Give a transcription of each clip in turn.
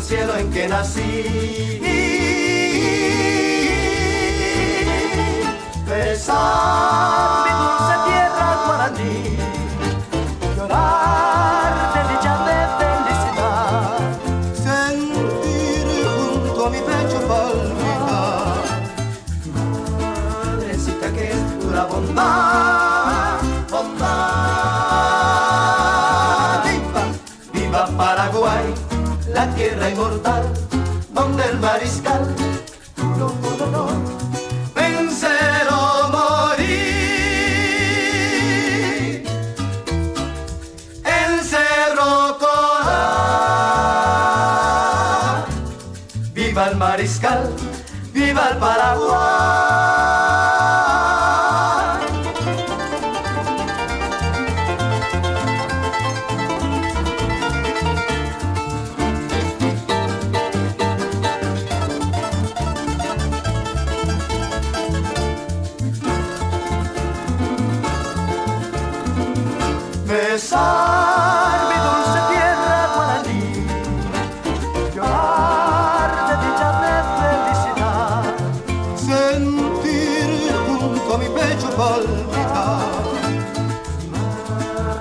cielo en que nací. Besar mi dulce tierra guaraní, llorar de dicha de felicidad, sentir junto a mi pecho palpitar madrecita que es pura bondad, bondad. Viva, viva Paraguay, la tierra inmortal, donde el mariscal juró con honor vencer o morir en Cerro Corá. Viva el mariscal, viva el Paraguay. Besar mi dulce tierra guaraní, llorar de dicha de felicidad, sentir junto a mi pecho palpitar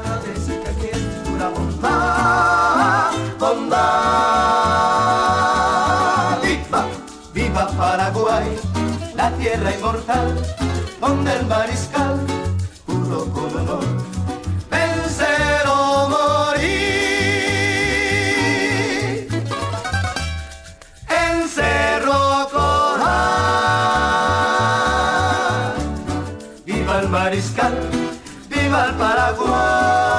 madrecita que es pura bondad, bondad. Viva, viva Paraguay, la tierra inmortal, donde el mariscal juró con honor vencer o morir en Cerro Corá. Viva el mariscal, viva el Paraguay.